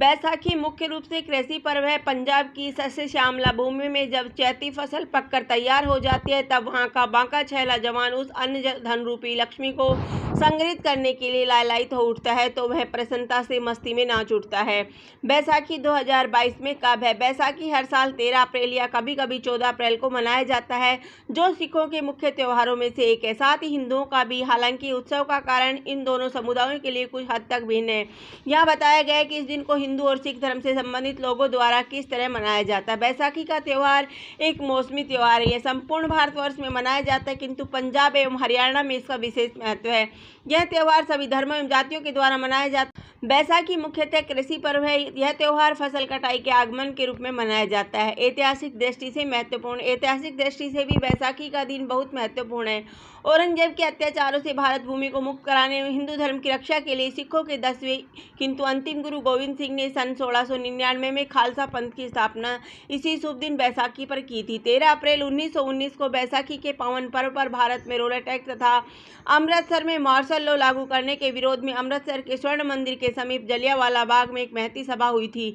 बैसाखी मुख्य रूप से कृषि पर्व है। पंजाब की सस्य श्यामला भूमि में जब चैती फसल पककर तैयार हो जाती है तब वहां का बांका छैला जवान उस अन्न धन रूपी लक्ष्मी को संग्रहित करने के लिए लालायित हो उठता है तो वह प्रसन्नता से मस्ती में नाच उठता है। बैसाखी 2022 में कब है? बैसाखी हर साल 13 अप्रैल या कभी कभी 14 अप्रैल को मनाया जाता है, जो सिखों के मुख्य त्योहारों में से एक है। साथ ही हिंदुओं का भी, हालांकि उत्सव का कारण इन दोनों समुदायों के लिए कुछ हद तक भिन्न है। यहाँ बताया गया है कि इस दिन को हिंदू और सिख धर्म से संबंधित लोगों द्वारा किस तरह मनाया जाता है। बैसाखी का त्यौहार एक मौसमी त्यौहार है। यह संपूर्ण भारतवर्ष में मनाया जाता है, किंतु पंजाब एवं हरियाणा में इसका विशेष महत्व है। यह त्यौहार सभी धर्मों एवं जातियों के द्वारा मनाया जाता है। बैसाखी मुख्यतः कृषि पर्व है। यह त्यौहार फसल कटाई के आगमन के रूप में मनाया जाता है। ऐतिहासिक दृष्टि से महत्वपूर्ण। ऐतिहासिक दृष्टि से भी बैसाखी का दिन बहुत महत्वपूर्ण है। औरंगजेब के अत्याचारों से भारत भूमि को मुक्त कराने में हिंदू धर्म की रक्षा के लिए सिखों के 10वें किंतु अंतिम गुरु गोविंद सिंह ने सन 1699 में खालसा पंथ की स्थापना इसी शुभ दिन बैसाखी पर की थी। 13 अप्रैल 1919 को बैसाखी के पावन पर्व पर भारत में रोलर टैक्स तथा अमृतसर में मार्शल लॉ लागू करने के विरोध में अमृतसर के स्वर्ण मंदिर के समीप जलियांवाला बाग में एक महती सभा हुई थी।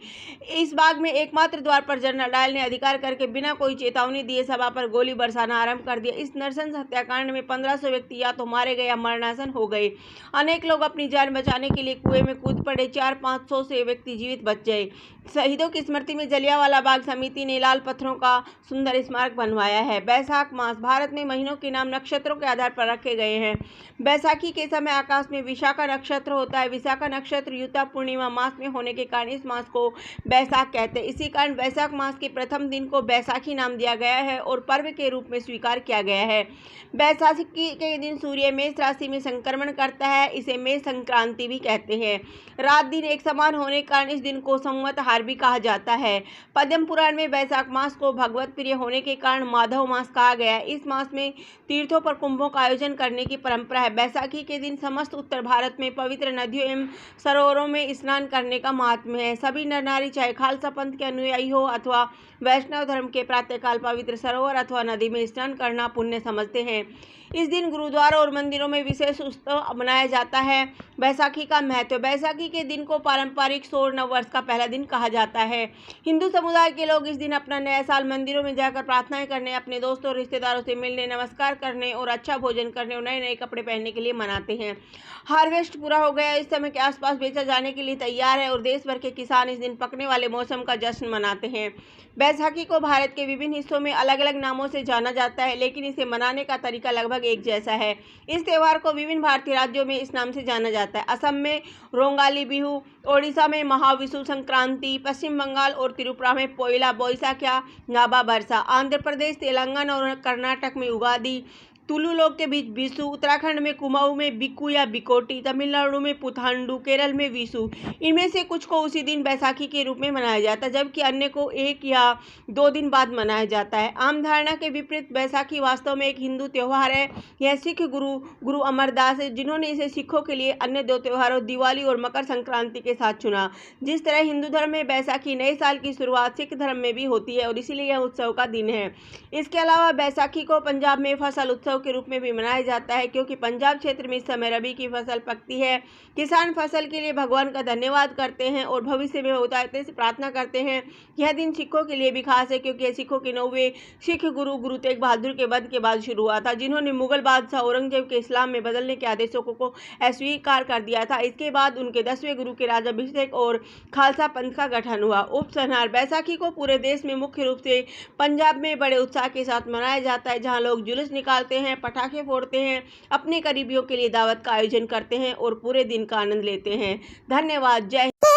इस बाग में एकमात्र द्वार पर जनरल डायल ने अधिकार करके बिना कोई चेतावनी दिए सभा पर गोली बरसाना आरंभ कर दिया। इस नरसंस हत्याकांड में 1500 व्यक्ति या तो मारे गए या मरणासन हो गए। अनेक लोग अपनी जान बचाने के लिए कुएं में कूद पड़े। 400-500 से व्यक्ति जीवित बच गए। शहीदों की स्मृति में जलियांवाला बाग समिति ने लाल पत्थरों का सुंदर स्मारक बनवाया है। बैसाख मास भारत में महीनों के नाम नक्षत्रों के आधार पर रखे गए हैं। बैसाखी के समय आकाश में विशाखा नक्षत्र होता है। विशाखा नक्षत्र युता पूर्णिमा मास में होने के कारण इस मास को बैसाख कहते हैं। इसी कारण बैसाख मास के प्रथम दिन को बैसाखी नाम दिया गया है और पर्व के रूप में स्वीकार किया गया है। बैसाखी के दिन सूर्य मेष राशि में संक्रमण करता है। इसे मेष संक्रांति भी कहते हैं। रात दिन एक समान होने के कारण इस दिन को संवत्सर भी कहा जाता है। पद्म पुराण में बैसाख मास को भगवत प्रिय होने के कारण माधव मास कहा गया है। इस मास में तीर्थों पर कुंभों का आयोजन करने की परंपरा है। बैसाखी के दिन समस्त उत्तर भारत में पवित्र नदियों एवं सरोवरों में स्नान करने का महात्म्य है। सभी नर नारी चाहे खालसा पंथ के अनुयायी हो अथवा वैष्णव धर्म के प्रातःकाल पवित्र सरोवर अथवा नदी में स्नान करना पुण्य समझते हैं। इस दिन गुरुद्वारों और मंदिरों में विशेष उत्सव मनाया जाता है। बैसाखी का महत्व। बैसाखी के दिन को पारंपरिक सौर नववर्ष का पहला दिन कहा जाता है। हिंदू समुदाय के लोग इस दिन अपना नया साल मंदिरों में जाकर प्रार्थनाएं करने, अपने दोस्तों और रिश्तेदारों से मिलने, नमस्कार करने और अच्छा भोजन करने और नए नए कपड़े पहनने के लिए मनाते हैं। हार्वेस्ट पूरा हो गया, इस समय के आसपास बेचा जाने के लिए तैयार है और देश भर के किसान इस दिन पकने वाले मौसम का जश्न मनाते हैं। बैसाखी को भारत के विभिन्न हिस्सों में अलग अलग नामों से जाना जाता है, लेकिन इसे मनाने का तरीका लगभग एक जैसा है। इस त्यौहार को विभिन्न भारतीय राज्यों में इस नाम से जाना जाता है। असम में रोंगाली बिहू, ओडिशा में महाविषु संक्रांति, पश्चिम बंगाल और त्रिपुरा में पोइला बोईसाख या नाबा बरसा, आंध्र प्रदेश, तेलंगाना और कर्नाटक में उगादी, तुलु लोग के बीच विशु, उत्तराखंड में कुमाऊं में बिकू या बिकोटी, तमिलनाडु में पुथांडु, केरल में विशु। इनमें से कुछ को उसी दिन बैसाखी के रूप में मनाया जाता है, जबकि अन्य को 1 या 2 दिन बाद मनाया जाता है। आम धारणा के विपरीत बैसाखी वास्तव में एक हिंदू त्यौहार है। यह सिख गुरु अमरदास है जिन्होंने इसे सिखों के लिए अन्य 2 त्योहारों दिवाली और मकर संक्रांति के साथ चुना। जिस तरह हिंदू धर्म में बैसाखी नए साल की शुरुआत, सिख धर्म में भी होती है और इसीलिए यह उत्सव का दिन है। इसके अलावा बैसाखी को पंजाब में फसल उत्सव के रूप में भी मनाया जाता है, क्योंकि पंजाब क्षेत्र में इस समय रबी की फसल पकती है। किसान फसल के लिए भगवान का धन्यवाद करते हैं और भविष्य में बहुतायत से प्रार्थना करते हैं। यह दिन सिखों के लिए भी खास है, क्योंकि यह सिखों के 9वें सिख गुरु तेग बहादुर के वध के बाद शुरू हुआ था, जिन्होंने मुगल बादशाह औरंगजेब के इस्लाम में बदलने के आदेशों को अस्वीकार कर दिया था। इसके बाद उनके 10वें गुरु के राज्याभिषेक और खालसा पंथ का गठन हुआ। उपसंहार। बैसाखी को पूरे देश में मुख्य रूप से पंजाब में बड़े उत्साह के साथ मनाया जाता है, जहां लोग जुलूस निकालते हैं, पटाखे फोड़ते हैं, अपने करीबियों के लिए दावत का आयोजन करते हैं और पूरे दिन का आनंद लेते हैं। धन्यवाद। जय हिंद।